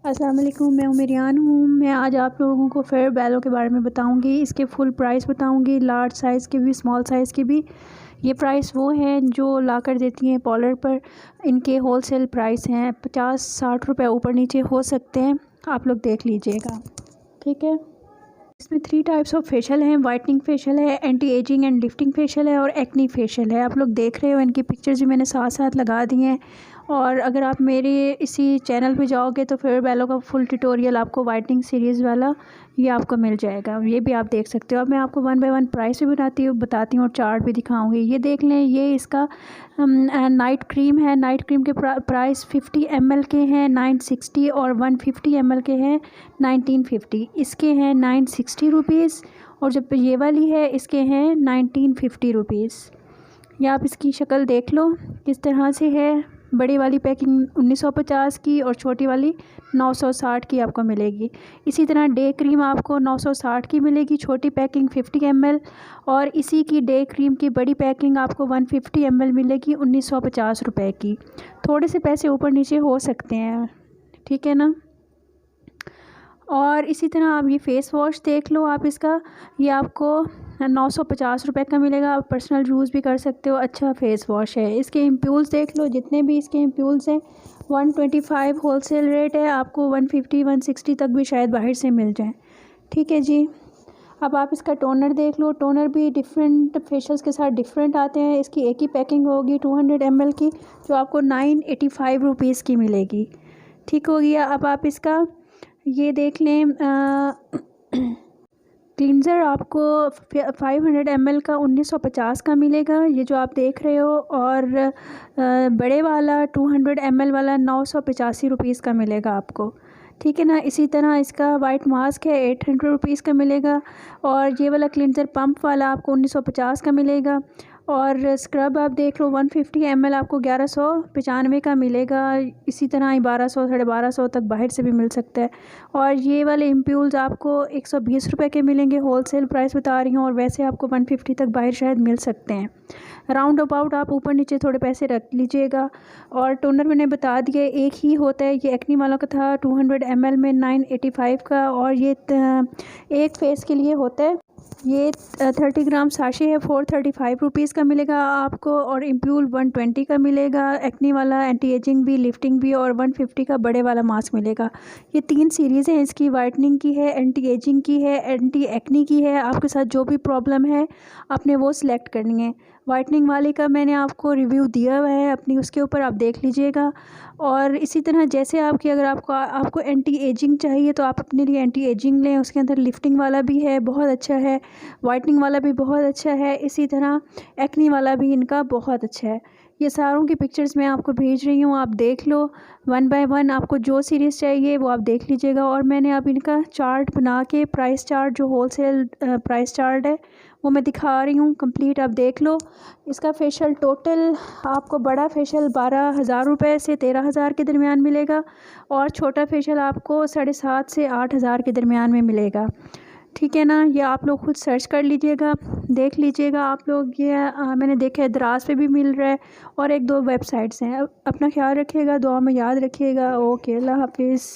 अस्सलाम वालेकुम, मैं उमेरियान हूँ। मैं आज आप लोगों को फेयर बैलो के बारे में बताऊँगी। इसके फुल प्राइस बताऊँगी, लार्ज साइज़ के भी, स्मॉल साइज़ के भी। ये प्राइस वो हैं जो ला कर देती हैं पॉलर पर। इनके होलसेल प्राइस हैं 50-60 रुपये, ऊपर नीचे हो सकते हैं, आप लोग देख लीजिएगा, ठीक है। इसमें 3 टाइप्स ऑफ फेशियल हैं। वाइटनिंग फेशियल है, anti ageing and lifting facial है और एक्नी फेशियल है। आप लोग देख रहे हो, इनकी पिक्चर्स भी मैंने साथ साथ लगा दी हैं। और अगर आप मेरे इसी चैनल पे जाओगे तो फेयर बैलो का फुल ट्यूटोरियल आपको वाइटनिंग सीरीज़ वाला ये आपको मिल जाएगा, ये भी आप देख सकते हो। अब मैं आपको 1 बाय 1 प्राइस भी बताती हूँ और चार्ट भी दिखाऊंगी। ये देख लें, ये इसका नाइट क्रीम है। नाइट क्रीम के प्राइस 50 ml के हैं 960 और 150 ml के हैं 1950। इसके हैं 960 रुपीज़ और जो ये वाली है इसके हैं 1950 रुपीज़। या आप इसकी शक्ल देख लो किस तरह से है। बड़ी वाली पैकिंग 1950 की और छोटी वाली 960 की आपको मिलेगी। इसी तरह डे क्रीम आपको 960 की मिलेगी, छोटी पैकिंग 50 ml। और इसी की डे क्रीम की बड़ी पैकिंग आपको 150 ml मिलेगी 1950 रुपये की। थोड़े से पैसे ऊपर नीचे हो सकते हैं, ठीक है ना। और इसी तरह आप ये फ़ेस वॉश देख लो, आप इसका ये आपको 950 रुपये का मिलेगा। आप पर्सनल यूज़ भी कर सकते हो, अच्छा फ़ेस वॉश है। इसके इम्प्यूल्स देख लो, जितने भी इसके इम्प्यूल्स हैं 125 होलसेल रेट है, आपको 150-160 तक भी शायद बाहर से मिल जाए, ठीक है जी। अब आप इसका टोनर देख लो। टोनर भी डिफरेंट फेशियल्स के साथ डिफरेंट आते हैं। इसकी एक ही पैकिंग होगी 200 ml की, जो आपको 985 रुपीज़ की मिलेगी, ठीक हो गया। अब आप इसका ये देख लें, क्लींज़र आपको 500 ml का 1950 का मिलेगा, ये जो आप देख रहे हो। और बड़े वाला 200 ml वाला 985 रुपीज़ का मिलेगा आपको, ठीक है ना। इसी तरह इसका वाइट मास्क है 800 रुपीज़ का मिलेगा। और ये वाला क्लींज़र पंप वाला आपको 1950 का मिलेगा। और स्क्रब आप देख लो 150 ml आपको 1195 का मिलेगा। इसी तरह 1200 1250 तक बाहर से भी मिल सकता है। और ये वाले इम्प्यूल्स आपको 120 रुपये के मिलेंगे, होलसेल प्राइस बता रही हूँ। और वैसे आपको 150 तक बाहर शायद मिल सकते हैं। राउंड अबाउट आप ऊपर नीचे थोड़े पैसे रख लीजिएगा। और टोनर मैंने बता दिया एक ही होता है, ये एक्नी वालों का था 200 ml में 985 का। और ये एक फेस के लिए होता है। ये 30 ग्राम साशे है, 435 रुपीज़ का मिलेगा आपको। और इम्प्यूल 120 का मिलेगा, एक्नी वाला, एंटी एजिंग भी, लिफ्टिंग भी। और 150 का बड़े वाला मास्क मिलेगा। ये 3 सीरीज़ हैं इसकी, वाइटनिंग की है, एंटी एजिंग की है, एंटी एक्नी की है। आपके साथ जो भी प्रॉब्लम है आपने वो सिलेक्ट करनी है। वाइटनिंग वाले का मैंने आपको रिव्यू दिया हुआ है अपनी, उसके ऊपर आप देख लीजिएगा। और इसी तरह जैसे आपकी, अगर आपको एंटी एजिंग चाहिए तो आप अपने लिए एंटी एजिंग लें, उसके अंदर लिफ्टिंग वाला भी है, बहुत अच्छा है। वाइटनिंग वाला भी बहुत अच्छा है। इसी तरह एक्नी वाला भी इनका बहुत अच्छा है। ये सारों की पिक्चर्स मैं आपको भेज रही हूँ, आप देख लो 1 बाय 1। आपको जो सीरीज़ चाहिए वो आप देख लीजिएगा। और मैंने अब इनका चार्ट बना के, प्राइस चार्ट जो होलसेल प्राइस चार्ट है वो मैं दिखा रही हूँ, कंप्लीट आप देख लो। इसका फेशियल टोटल आपको बड़ा फेशियल 12,000 रुपये से 13,000 के दरमियान मिलेगा। और छोटा फेशियल आपको 7,500 से 8,000 के दरमियान में मिलेगा, ठीक है ना। ये आप लोग खुद सर्च कर लीजिएगा, देख लीजिएगा आप लोग। ये मैंने देखा है दराज पे भी मिल रहा है और 1-2 वेबसाइट्स हैं। अपना ख्याल रखिएगा, दुआ में याद रखिएगा। ओके, अल्लाह हाफिज़।